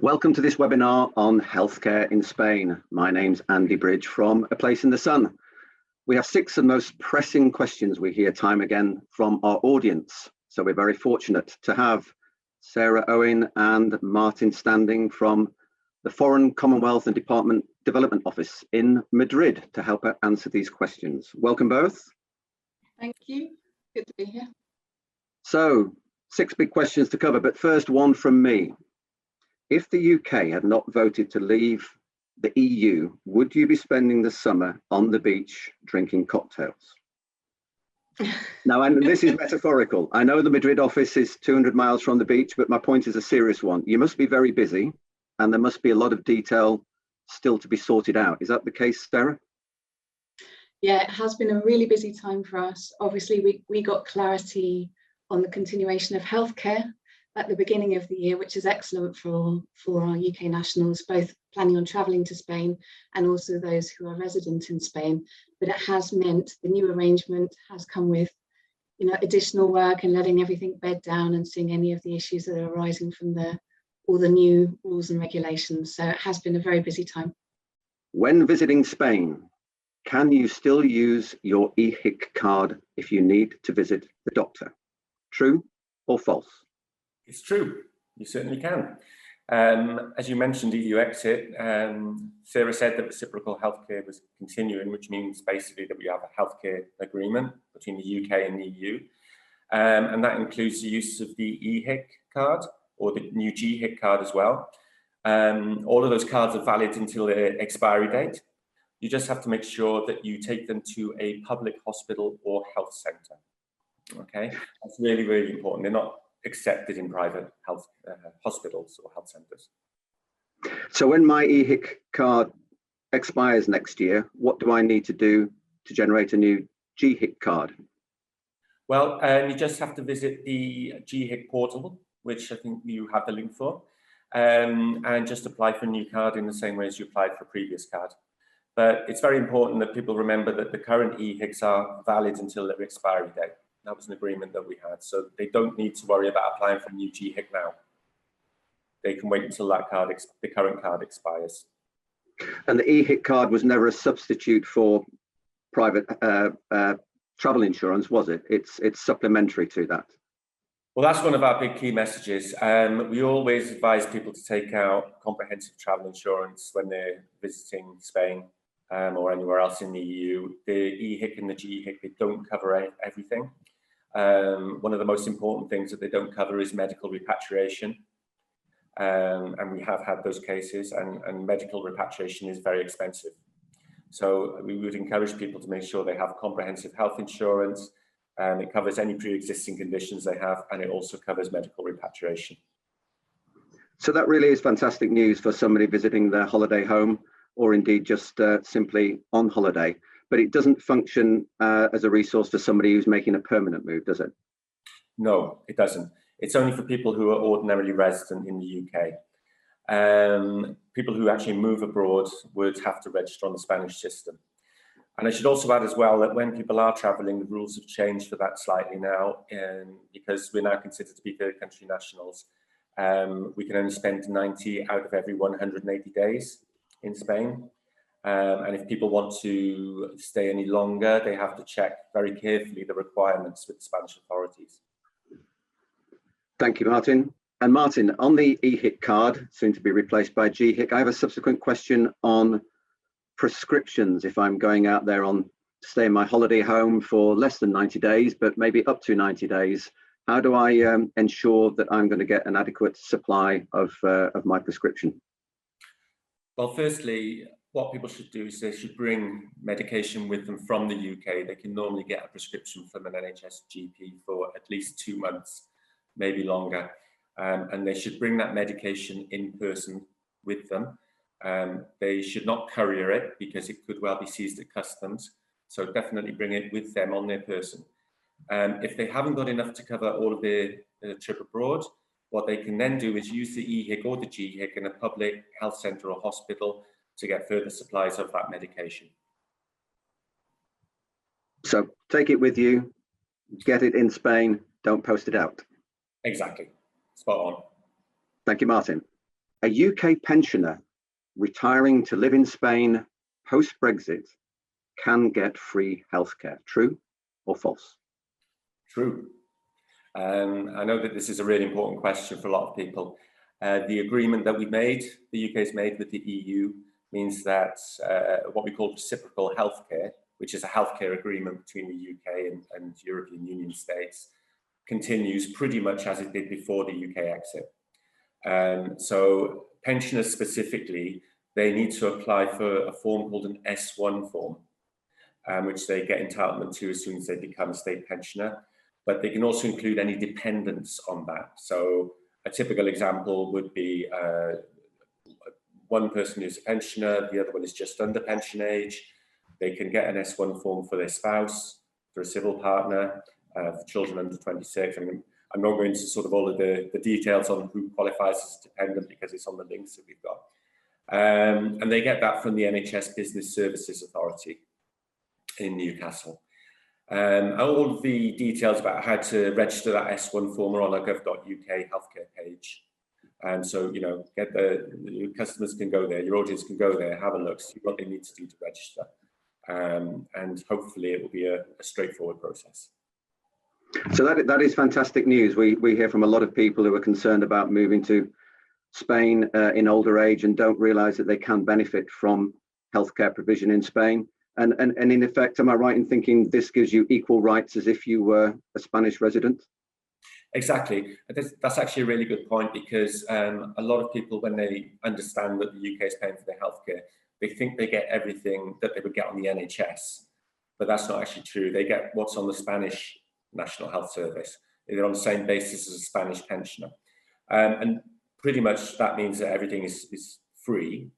Welcome to this webinar on healthcare in Spain. My name's Andy Bridge from A Place in the Sun. We have 6 of the most pressing questions we hear time again from our audience. So we're very fortunate to have Sarah Owen and Martin Standing from the Foreign, Commonwealth and Development Office in Madrid to help answer these questions. Welcome both. Thank you. Good to be here. So 6 big questions to cover, but first one from me. If the UK had not voted to leave the EU, would you be spending the summer on the beach drinking cocktails? Now, and this is metaphorical. I know the Madrid office is 200 miles from the beach, but my point is a serious one. You must be very busy and there must be a lot of detail still to be sorted out. Is that the case, Sarah? Yeah, it has been a really busy time for us. Obviously, we got clarity on the continuation of healthcare at the beginning of the year, which is excellent for our UK nationals, both planning on travelling to Spain and also those who are resident in Spain. But it has meant the new arrangement has come with, additional work and letting everything bed down and seeing any of the issues that are arising from all the new rules and regulations. So it has been a very busy time. When visiting Spain, can you still use your EHIC card if you need to visit the doctor? True or false? It's true, you certainly can. As you mentioned, EU exit, Sarah said that reciprocal healthcare was continuing, which means basically that we have a healthcare agreement between the UK and the EU. And that includes the use of the EHIC card or the new GHIC card as well. All of those cards are valid until their expiry date. You just have to make sure that you take them to a public hospital or health centre. Okay, that's really, really important. They're not accepted in private health hospitals or health centres. So when my EHIC card expires next year, what do I need to do to generate a new GHIC card? Well, you just have to visit the GHIC portal, which I think you have the link for, and just apply for a new card in the same way as you applied for a previous card. But it's very important that people remember that the current EHICs are valid until their expiry date. That was an agreement that we had, so they don't need to worry about applying for a new GHIC now. They can wait until that card, the current card, expires. And the EHIC card was never a substitute for private travel insurance, was it? It's supplementary to that. Well, that's one of our big key messages. We always advise people to take out comprehensive travel insurance when they're visiting Spain or anywhere else in the EU. The EHIC and the GHIC, they don't cover everything. One of the most important things that they don't cover is medical repatriation. And we have had those cases, and medical repatriation is very expensive. So we would encourage people to make sure they have comprehensive health insurance. It covers any pre-existing conditions they have, and it also covers medical repatriation. So that really is fantastic news for somebody visiting their holiday home, or indeed just simply on holiday. But it doesn't function as a resource for somebody who's making a permanent move, does it? No, it doesn't. It's only for people who are ordinarily resident in the UK. People who actually move abroad would have to register on the Spanish system. And I should also add as well that when people are travelling, the rules have changed for that slightly now, because we're now considered to be third country nationals. We can only spend 90 out of every 180 days in Spain. And if people want to stay any longer, they have to check very carefully the requirements with the Spanish authorities. Thank you, Martin. And Martin, on the EHIC card, soon to be replaced by GHIC, I have a subsequent question on prescriptions. If I'm going out there on stay in my holiday home for less than 90 days, but maybe up to 90 days, how do I ensure that I'm going to get an adequate supply of my prescription? Well, firstly, what people should do is they should bring medication with them from the UK. They can normally get a prescription from an NHS GP for at least 2 months, maybe longer. And they should bring that medication in person with them. They should not courier it because it could well be seized at customs. So definitely bring it with them on their person. If they haven't got enough to cover all of their trip abroad, what they can then do is use the EHIC or the GHIC in a public health centre or hospital to get further supplies of that medication. So take it with you, get it in Spain, don't post it out. Exactly, spot on. Thank you, Martin. A UK pensioner retiring to live in Spain post-Brexit can get free healthcare. True or false? True. I know that this is a really important question for a lot of people. The agreement that the UK's made with the EU, means that what we call reciprocal healthcare, which is a healthcare agreement between the UK and European Union states, continues pretty much as it did before the UK exit. So pensioners specifically, they need to apply for a form called an S1 form, which they get entitlement to as soon as they become a state pensioner. But they can also include any dependents on that. So a typical example would be one person who's a pensioner, the other one is just under pension age. They can get an S1 form for their spouse, for a civil partner, for children under 26. I mean, I'm not going into sort of all of the details on who qualifies as a dependent because it's on the links that we've got. And they get that from the NHS Business Services Authority in Newcastle. All of the details about how to register that S1 form are on our gov.uk healthcare page. So, you know, your customers can go there, your audience can go there, have a look, see what they need to do to register. And hopefully it will be a straightforward process. So that is fantastic news. We hear from a lot of people who are concerned about moving to Spain in older age and don't realise that they can benefit from healthcare provision in Spain. And in effect, am I right in thinking this gives you equal rights as if you were a Spanish resident? Exactly. That's actually a really good point, because a lot of people, when they understand that the UK is paying for their healthcare, they think they get everything that they would get on the NHS, but that's not actually true. They get what's on the Spanish National Health Service. They're on the same basis as a Spanish pensioner. And pretty much that means that everything is free.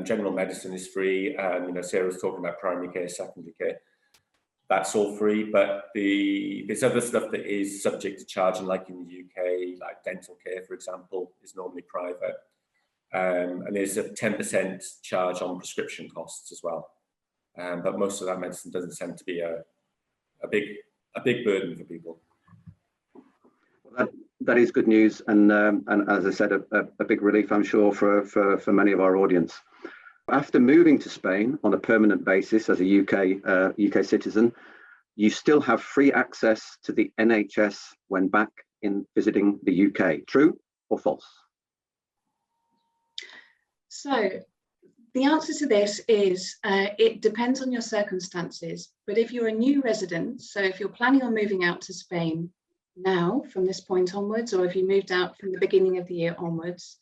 General medicine is free. You know, Sarah was talking about primary care, secondary care. That's all free, but there's other stuff that is subject to charging, like in the UK, like dental care, for example, is normally private. And there's a 10% charge on prescription costs as well. But most of that medicine doesn't tend to be a big burden for people. That is good news, and as I said, a big relief, I'm sure, for many of our audience. After moving to Spain on a permanent basis as a UK citizen, you still have free access to the NHS when back in visiting the UK. True or false? So the answer to this is it depends on your circumstances. But if you're a new resident, so if you're planning on moving out to Spain now from this point onwards, or if you moved out from the beginning of the year onwards,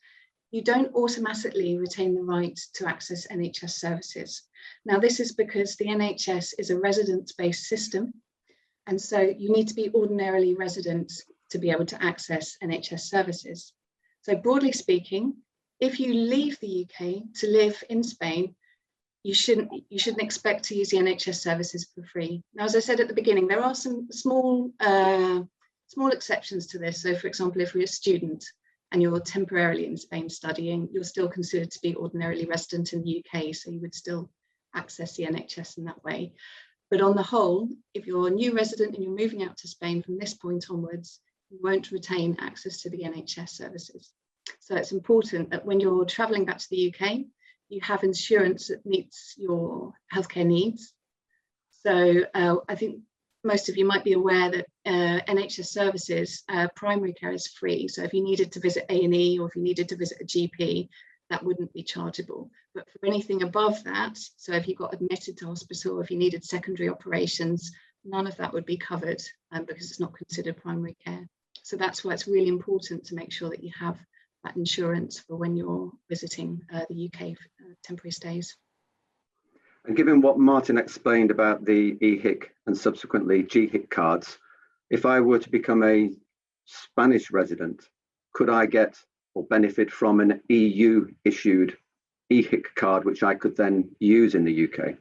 you don't automatically retain the right to access NHS services. Now, this is because the NHS is a residence-based system, and so you need to be ordinarily resident to be able to access NHS services. So broadly speaking, if you leave the UK to live in Spain, you shouldn't expect to use the NHS services for free. Now, as I said at the beginning, there are some small exceptions to this. So, for example, if you're a student and you're temporarily in Spain studying, you're still considered to be ordinarily resident in the UK, so you would still access the NHS in that way. But on the whole, if you're a new resident and you're moving out to Spain from this point onwards, you won't retain access to the NHS services. So it's important that when you're travelling back to the UK, you have insurance that meets your healthcare needs. So I think most of you might be aware that NHS services, primary care is free. So if you needed to visit A&E or if you needed to visit a GP, that wouldn't be chargeable. But for anything above that, so if you got admitted to hospital, if you needed secondary operations, none of that would be covered because it's not considered primary care. So that's why it's really important to make sure that you have that insurance for when you're visiting the UK for temporary stays. And given what Martin explained about the EHIC and subsequently GHIC cards, if I were to become a Spanish resident, could I get or benefit from an EU issued EHIC card, which I could then use in the UK?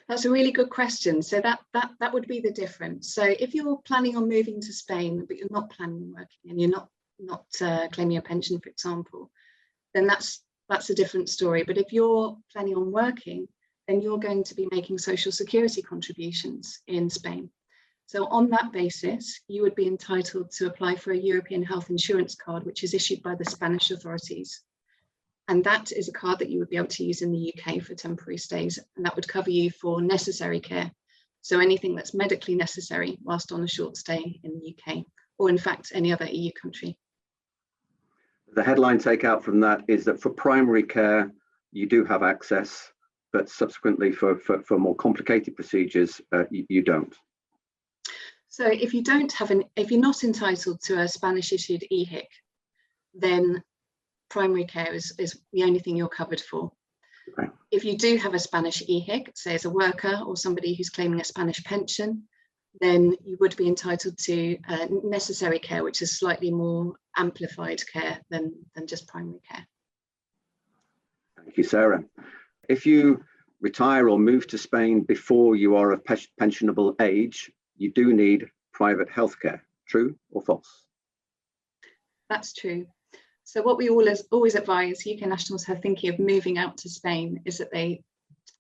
That's a really good question. So that would be the difference. So if you're planning on moving to Spain, but you're not planning on working and you're not claiming a pension, for example, then that's a different story. But if you're planning on working, then you're going to be making social security contributions in Spain. So on that basis, you would be entitled to apply for a European health insurance card, which is issued by the Spanish authorities. And that is a card that you would be able to use in the UK for temporary stays, and that would cover you for necessary care. So anything that's medically necessary whilst on a short stay in the UK, or in fact any other EU country. The headline takeout from that is that for primary care, you do have access, but subsequently for more complicated procedures, you don't. So if you don't have if you're not entitled to a Spanish issued EHIC, then primary care is the only thing you're covered for. Okay. If you do have a Spanish EHIC, say as a worker or somebody who's claiming a Spanish pension, then you would be entitled to necessary care, which is slightly more amplified care than just primary care. Thank you, Sarah. If you retire or move to Spain before you are of pensionable age, you do need private healthcare. True or false? That's true. So what we always advise UK nationals who are thinking of moving out to Spain is that they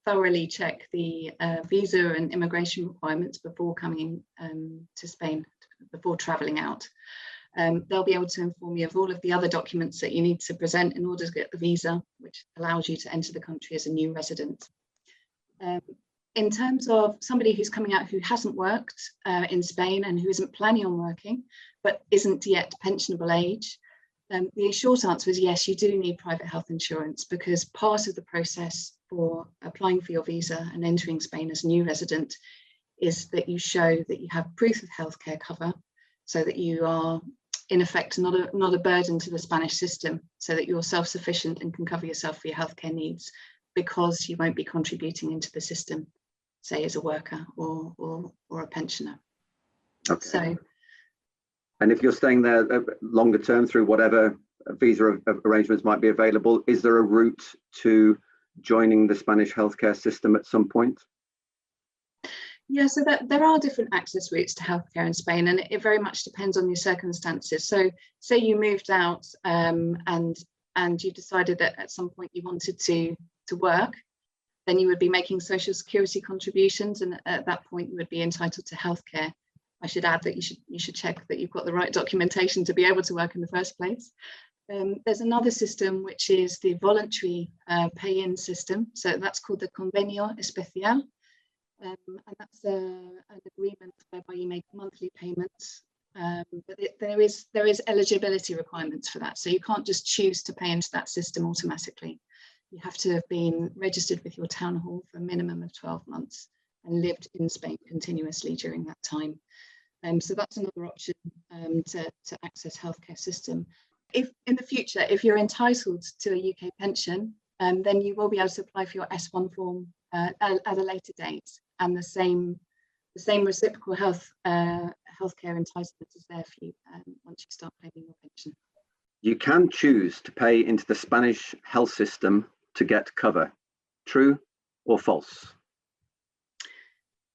thoroughly check the visa and immigration requirements before coming to Spain, before travelling out. They'll be able to inform you of all of the other documents that you need to present in order to get the visa, which allows you to enter the country as a new resident. In terms of somebody who's coming out who hasn't worked in Spain and who isn't planning on working, but isn't yet pensionable age, the short answer is yes, you do need private health insurance, because part of the process for applying for your visa and entering Spain as a new resident is that you show that you have proof of healthcare cover, so that you are in effect not a burden to the Spanish system, so that you're self-sufficient and can cover yourself for your healthcare needs, because you won't be contributing into the system, say as a worker or a pensioner. Okay. So, and if you're staying there longer term through whatever visa arrangements might be available, is there a route to joining the Spanish healthcare system at some point? Yeah, so there are different access routes to healthcare in Spain, and it very much depends on your circumstances. So say you moved out and you decided that at some point you wanted to work, then you would be making social security contributions, and at that point you would be entitled to healthcare. I should add that you should check that you've got the right documentation to be able to work in the first place. There's another system which is the voluntary pay-in system. So that's called the Convenio Especial. And that's an agreement whereby you make monthly payments. But there is eligibility requirements for that. So you can't just choose to pay into that system automatically. You have to have been registered with your town hall for a minimum of 12 months and lived in Spain continuously during that time. So that's another option to access healthcare system. If in the future, if you're entitled to a UK pension, then you will be able to apply for your S1 form at a later date, and the same reciprocal healthcare entitlement is there for you once you start claiming your pension. You can choose to pay into the Spanish health system to get cover. True or false?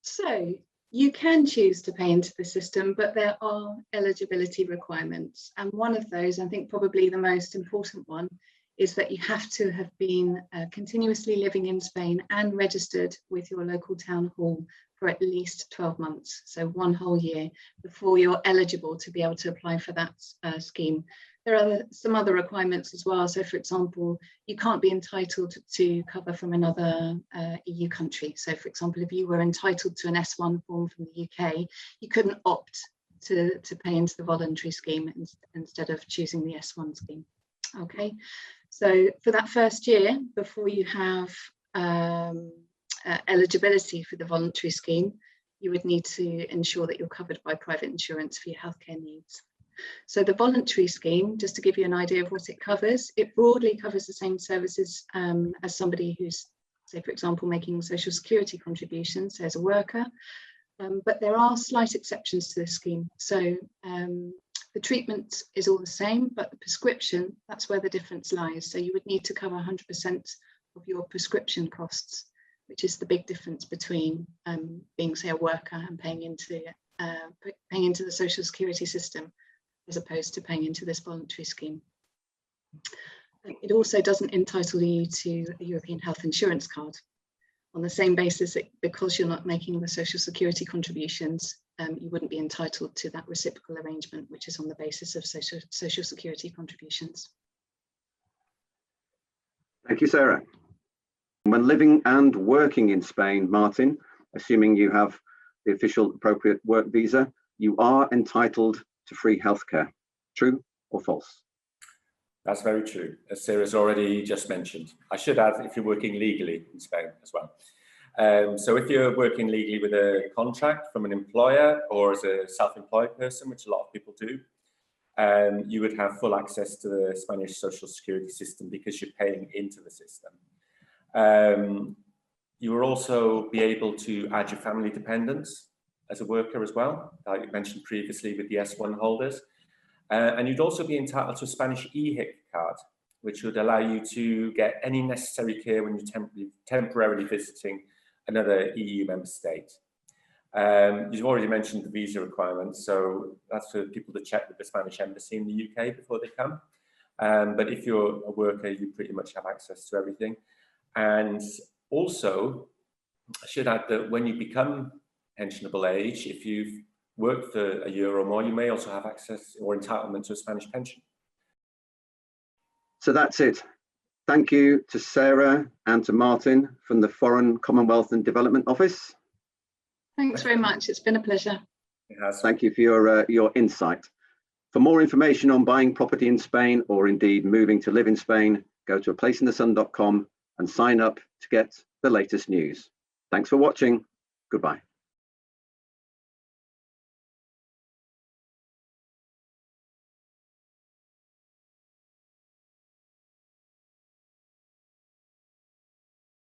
So you can choose to pay into the system, but there are eligibility requirements. And one of those, I think probably the most important one, is that you have to have been continuously living in Spain and registered with your local town hall for at least 12 months, so 1 whole year, before you're eligible to be able to apply for that scheme. There are some other requirements as well. So for example, you can't be entitled to cover from another EU country. So for example, if you were entitled to an S1 form from the UK, you couldn't opt to pay into the voluntary scheme instead of choosing the S1 scheme. Okay, so for that first year, before you have eligibility for the voluntary scheme, you would need to ensure that you're covered by private insurance for your healthcare needs. So the voluntary scheme, just to give you an idea of what it covers, it broadly covers the same services as somebody who's, say, for example, making social security contributions as a worker, but there are slight exceptions to this scheme. So the treatment is all the same, but the prescription, that's where the difference lies. So you would need to cover 100% of your prescription costs, which is the big difference between being, say, a worker and paying into the social security system, as opposed to paying into this voluntary scheme. It also doesn't entitle you to a European health insurance card, on the same basis that because you're not making the social security contributions, you wouldn't be entitled to that reciprocal arrangement, which is on the basis of social security contributions. Thank you, Sarah. When living and working in Spain, Martin, assuming you have the official appropriate work visa, you are entitled to free healthcare. True or false? That's very true, as Sarah's already just mentioned. I should add, if you're working legally in Spain as well. So if you're working legally with a contract from an employer or as a self-employed person, which a lot of people do, you would have full access to the Spanish social security system because you're paying into the system. You will also be able to add your family dependents as a worker as well, like you mentioned previously with the S1 holders. And you'd also be entitled to a Spanish EHIC card, which would allow you to get any necessary care when you're temporarily visiting another EU member state. You've already mentioned the visa requirements, so that's for people to check with the Spanish embassy in the UK before they come. But if you're a worker, you pretty much have access to everything. And also, I should add that when you become pensionable age, if you've worked for a year or more, you may also have access or entitlement to a Spanish pension. So that's it. Thank you to Sarah and to Martin from the Foreign, Commonwealth and Development Office. Thanks very much. It's been a pleasure. It has. Thank you for your insight. For more information on buying property in Spain or indeed moving to live in Spain, go to aplaceinthesun.com and sign up to get the latest news. Thanks for watching. Goodbye.